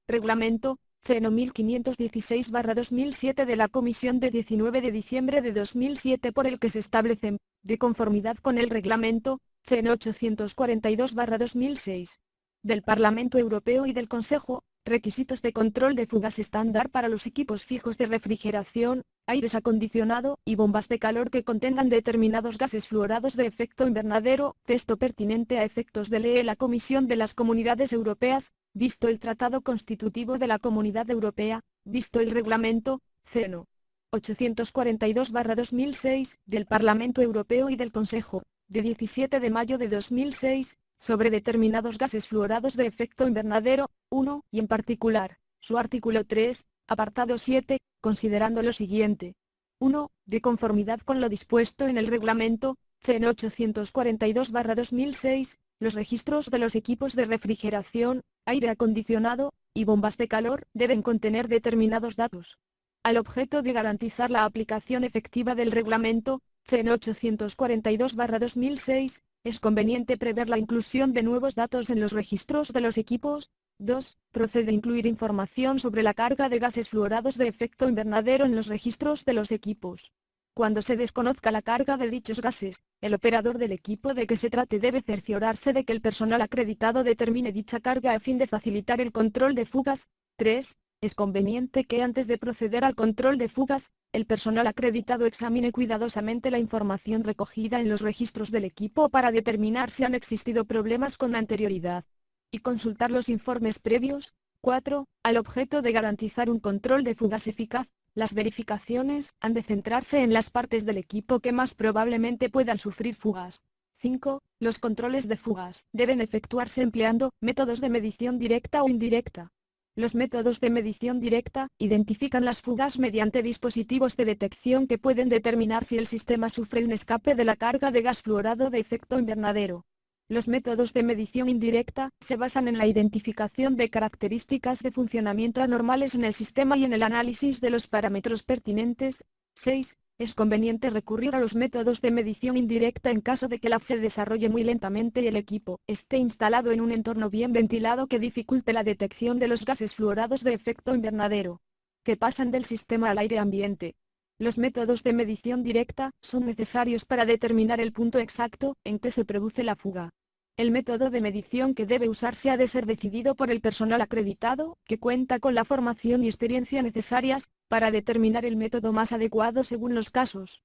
Reglamento CNO 1516/2007 de la Comisión de 19 de diciembre de 2007 por el que se establecen, de conformidad con el Reglamento CNO 842/2006 del Parlamento Europeo y del Consejo, requisitos de control de fugas estándar para los equipos fijos de refrigeración, aires acondicionado y bombas de calor que contengan determinados gases fluorados de efecto invernadero, texto pertinente a efectos de ley. La Comisión de las Comunidades Europeas, visto el Tratado Constitutivo de la Comunidad Europea, visto el Reglamento CNO 842/2006 del Parlamento Europeo y del Consejo, de 17 de mayo de 2006, sobre determinados gases fluorados de efecto invernadero, 1, y en particular, su artículo 3, apartado 7, considerando lo siguiente. 1. De conformidad con lo dispuesto en el Reglamento CNO 842/2006, los registros de los equipos de refrigeración, aire acondicionado y bombas de calor deben contener determinados datos. Al objeto de garantizar la aplicación efectiva del Reglamento CNO 842/2006, es conveniente prever la inclusión de nuevos datos en los registros de los equipos. 2. Procede a incluir información sobre la carga de gases fluorados de efecto invernadero en los registros de los equipos. Cuando se desconozca la carga de dichos gases, el operador del equipo de que se trate debe cerciorarse de que el personal acreditado determine dicha carga a fin de facilitar el control de fugas. 3. Es conveniente que antes de proceder al control de fugas, el personal acreditado examine cuidadosamente la información recogida en los registros del equipo para determinar si han existido problemas con anterioridad y consultar los informes previos. 4. Al objeto de garantizar un control de fugas eficaz, las verificaciones han de centrarse en las partes del equipo que más probablemente puedan sufrir fugas. 5. Los controles de fugas deben efectuarse empleando métodos de medición directa o indirecta. Los métodos de medición directa identifican las fugas mediante dispositivos de detección que pueden determinar si el sistema sufre un escape de la carga de gas fluorado de efecto invernadero. Los métodos de medición indirecta se basan en la identificación de características de funcionamiento anormales en el sistema y en el análisis de los parámetros pertinentes. 6. Es conveniente recurrir a los métodos de medición indirecta en caso de que la se desarrolle muy lentamente y el equipo esté instalado en un entorno bien ventilado que dificulte la detección de los gases fluorados de efecto invernadero que pasan del sistema al aire ambiente. Los métodos de medición directa son necesarios para determinar el punto exacto en que se produce la fuga. El método de medición que debe usarse ha de ser decidido por el personal acreditado, que cuenta con la formación y experiencia necesarias para determinar el método más adecuado según los casos.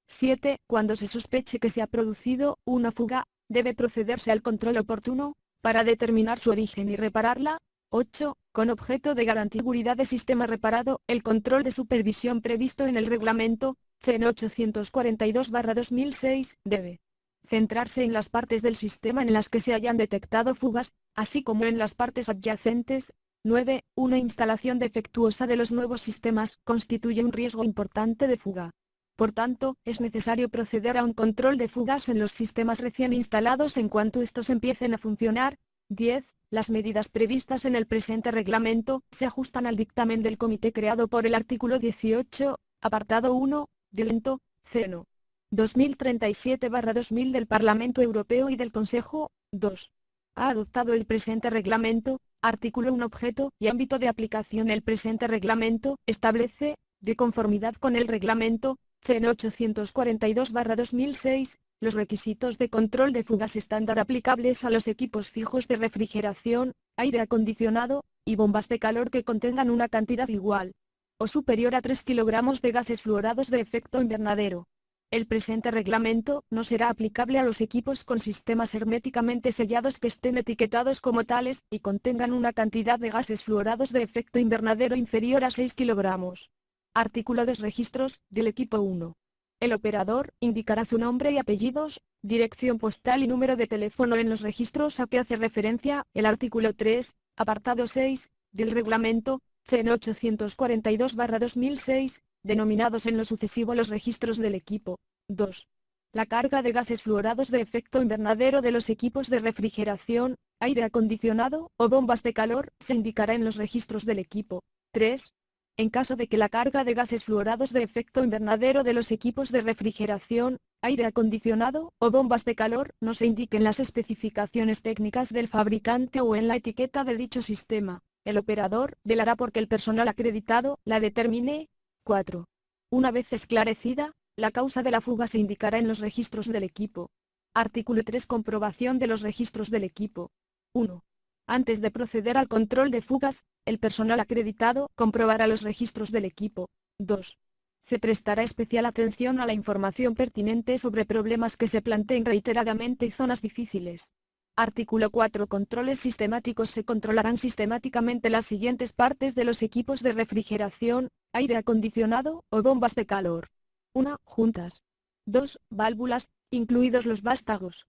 7. Cuando se sospeche que se ha producido una fuga, debe procederse al control oportuno para determinar su origen y repararla. 8. Con objeto de garantía de seguridad de sistema reparado, el control de supervisión previsto en el Reglamento CNO 842/2006 debe centrarse en las partes del sistema en las que se hayan detectado fugas, así como en las partes adyacentes. 9. Una instalación defectuosa de los nuevos sistemas constituye un riesgo importante de fuga. Por tanto, es necesario proceder a un control de fugas en los sistemas recién instalados en cuanto estos empiecen a funcionar. 10. Las medidas previstas en el presente reglamento se ajustan al dictamen del comité creado por el artículo 18, apartado 1, del CNO 2037/2000 del Parlamento Europeo y del Consejo. 2. Ha adoptado el presente reglamento. Artículo 1. Objeto y ámbito de aplicación. El presente reglamento establece, de conformidad con el reglamento CNO 842/2006, los requisitos de control de fugas estándar aplicables a los equipos fijos de refrigeración, aire acondicionado y bombas de calor que contengan una cantidad igual o superior a 3 kilogramos de gases fluorados de efecto invernadero. El presente reglamento no será aplicable a los equipos con sistemas herméticamente sellados que estén etiquetados como tales y contengan una cantidad de gases fluorados de efecto invernadero inferior a 6 kilogramos. Artículo 2. Registros del equipo 1. El operador indicará su nombre y apellidos, dirección postal y número de teléfono en los registros a que hace referencia el artículo 3, apartado 6, del reglamento CNO 842/2006, denominados en lo sucesivo los registros del equipo. 2. La carga de gases fluorados de efecto invernadero de los equipos de refrigeración, aire acondicionado o bombas de calor se indicará en los registros del equipo. 3. En caso de que la carga de gases fluorados de efecto invernadero de los equipos de refrigeración, aire acondicionado o bombas de calor no se indiquen las especificaciones técnicas del fabricante o en la etiqueta de dicho sistema, El operador velará porque el personal acreditado la determine. 4. Una vez esclarecida, la causa de la fuga se indicará en los registros del equipo. Artículo 3. Comprobación de los registros del equipo. 1. Antes de proceder al control de fugas, el personal acreditado comprobará los registros del equipo. 2. Se prestará especial atención a la información pertinente sobre problemas que se planteen reiteradamente y zonas difíciles. Artículo 4. Controles sistemáticos. Se controlarán sistemáticamente las siguientes partes de los equipos de refrigeración, aire acondicionado o bombas de calor. 1. Juntas. 2. Válvulas, incluidos los vástagos.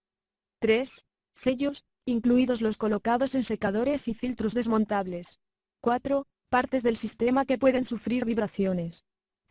3. Sellos, incluidos los colocados en secadores y filtros desmontables. 4. Partes del sistema que pueden sufrir vibraciones.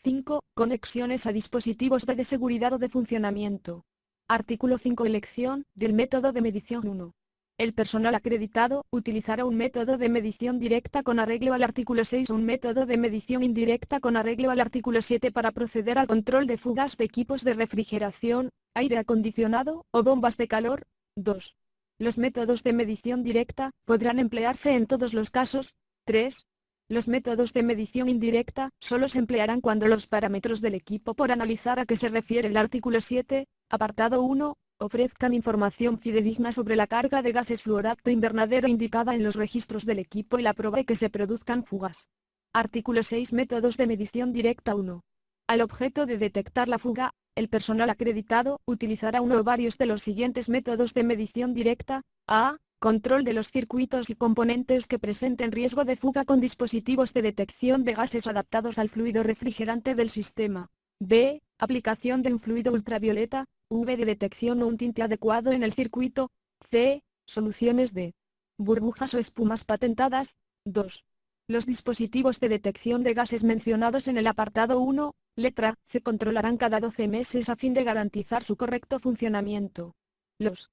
5. Conexiones a dispositivos de seguridad o de funcionamiento. Artículo 5. Elección del método de medición. 1. El personal acreditado utilizará un método de medición directa con arreglo al artículo 6 o un método de medición indirecta con arreglo al artículo 7 para proceder al control de fugas de equipos de refrigeración, aire acondicionado o bombas de calor. 2. Los métodos de medición directa podrán emplearse en todos los casos. 3. Los métodos de medición indirecta solo se emplearán cuando los parámetros del equipo por analizar a que se refiere el artículo 7, apartado 1, ofrezcan información fidedigna sobre la carga de gases fluorado invernadero indicada en los registros del equipo y la prueba de que se produzcan fugas. Artículo 6. Métodos de medición directa. 1. Al objeto de detectar la fuga, el personal acreditado utilizará uno o varios de los siguientes métodos de medición directa. A. Control de los circuitos y componentes que presenten riesgo de fuga con dispositivos de detección de gases adaptados al fluido refrigerante del sistema. B. Aplicación de un fluido ultravioleta, UV de detección o un tinte adecuado en el circuito. C. Soluciones de burbujas o espumas patentadas. 2. Los dispositivos de detección de gases mencionados en el apartado 1, letra, se controlarán cada 12 meses a fin de garantizar su correcto funcionamiento. Los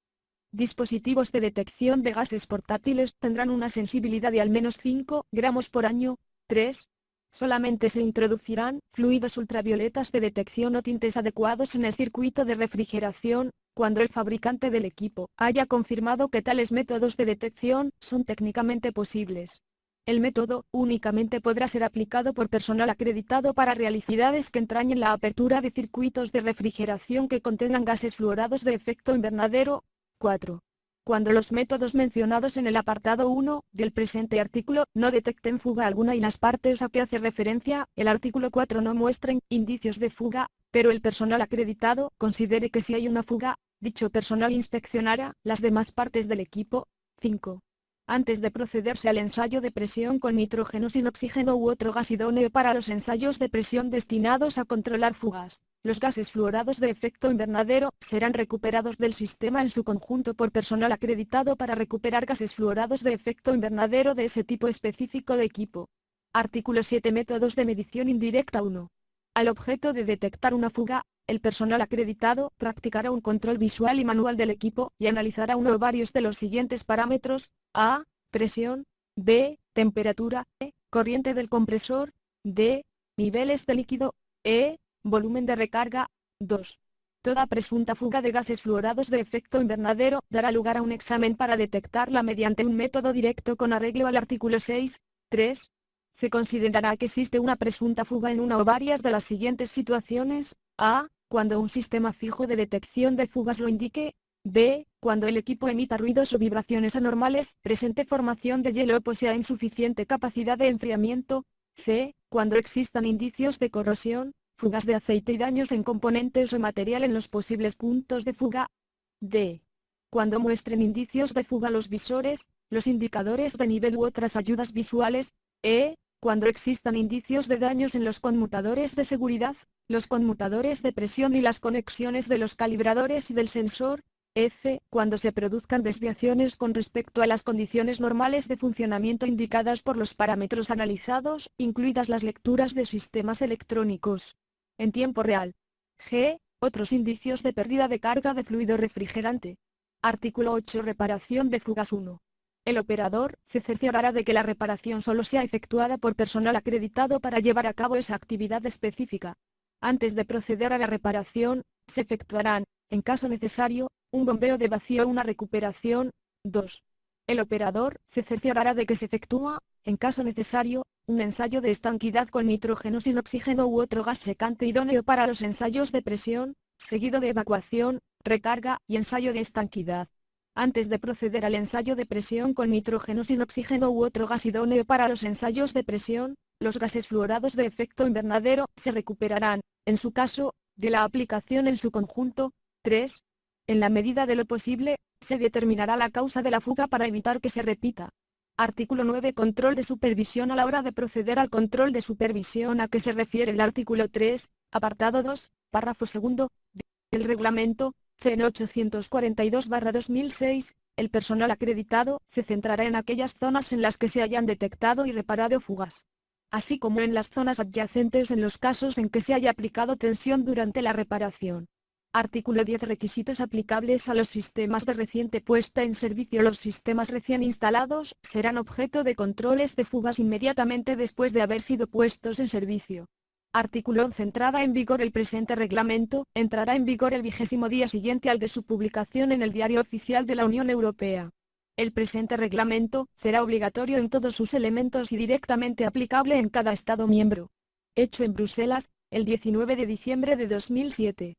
dispositivos de detección de gases portátiles tendrán una sensibilidad de al menos 5 gramos por año. 3. Solamente se introducirán fluidos ultravioletas de detección o tintes adecuados en el circuito de refrigeración, cuando el fabricante del equipo haya confirmado que tales métodos de detección son técnicamente posibles. El método únicamente podrá ser aplicado por personal acreditado para realidades que entrañen la apertura de circuitos de refrigeración que contengan gases fluorados de efecto invernadero. 4. Cuando los métodos mencionados en el apartado 1 del presente artículo no detecten fuga alguna y las partes a que hace referencia el artículo 4 no muestren indicios de fuga, pero el personal acreditado considere que si hay una fuga, dicho personal inspeccionará las demás partes del equipo. 5. Antes de procederse al ensayo de presión con nitrógeno sin oxígeno u otro gas idóneo para los ensayos de presión destinados a controlar fugas, los gases fluorados de efecto invernadero serán recuperados del sistema en su conjunto por personal acreditado para recuperar gases fluorados de efecto invernadero de ese tipo específico de equipo. Artículo 7. Métodos de medición indirecta. 1. Al objeto de detectar una fuga, el personal acreditado practicará un control visual y manual del equipo y analizará uno o varios de los siguientes parámetros: A. Presión. B. Temperatura. E. Corriente del compresor. D. Niveles de líquido. E. Volumen de recarga. 2. Toda presunta fuga de gases fluorados de efecto invernadero dará lugar a un examen para detectarla mediante un método directo con arreglo al artículo 6. 3. Se considerará que existe una presunta fuga en una o varias de las siguientes situaciones: A. Cuando un sistema fijo de detección de fugas lo indique. B. Cuando el equipo emita ruidos o vibraciones anormales, presente formación de hielo o posea insuficiente capacidad de enfriamiento. C. Cuando existan indicios de corrosión, fugas de aceite y daños en componentes o material en los posibles puntos de fuga. D. Cuando muestren indicios de fuga los visores, los indicadores de nivel u otras ayudas visuales. E. Cuando existan indicios de daños en los conmutadores de seguridad, los conmutadores de presión y las conexiones de los calibradores y del sensor. F. Cuando se produzcan desviaciones con respecto a las condiciones normales de funcionamiento indicadas por los parámetros analizados, incluidas las lecturas de sistemas electrónicos en tiempo real. G. Otros indicios de pérdida de carga de fluido refrigerante. Artículo 8. Reparación de fugas. 1. El operador se cerciorará de que la reparación solo sea efectuada por personal acreditado para llevar a cabo esa actividad específica. Antes de proceder a la reparación, se efectuarán, en caso necesario, un bombeo de vacío o una recuperación. 2. El operador se cerciorará de que se efectúa, en caso necesario, un ensayo de estanquidad con nitrógeno sin oxígeno u otro gas secante idóneo para los ensayos de presión, seguido de evacuación, recarga y ensayo de estanquidad. Antes de proceder al ensayo de presión con nitrógeno sin oxígeno u otro gas idóneo para los ensayos de presión, los gases fluorados de efecto invernadero se recuperarán, en su caso, de la aplicación en su conjunto. 3. En la medida de lo posible, se determinará la causa de la fuga para evitar que se repita. Artículo 9. Control de supervisión. A la hora de proceder al control de supervisión a que se refiere el artículo 3, apartado 2, párrafo segundo, del reglamento, CN 842/2006, el personal acreditado se centrará en aquellas zonas en las que se hayan detectado y reparado fugas, así como en las zonas adyacentes en los casos en que se haya aplicado tensión durante la reparación. Artículo 10. Requisitos aplicables a los sistemas de reciente puesta en servicio. Los sistemas recién instalados serán objeto de controles de fugas inmediatamente después de haber sido puestos en servicio. Artículo 11. Entrada en vigor. El presente reglamento entrará en vigor el 20º día siguiente al de su publicación en el Diario Oficial de la Unión Europea. El presente reglamento será obligatorio en todos sus elementos y directamente aplicable en cada Estado miembro. Hecho en Bruselas, el 19 de diciembre de 2007.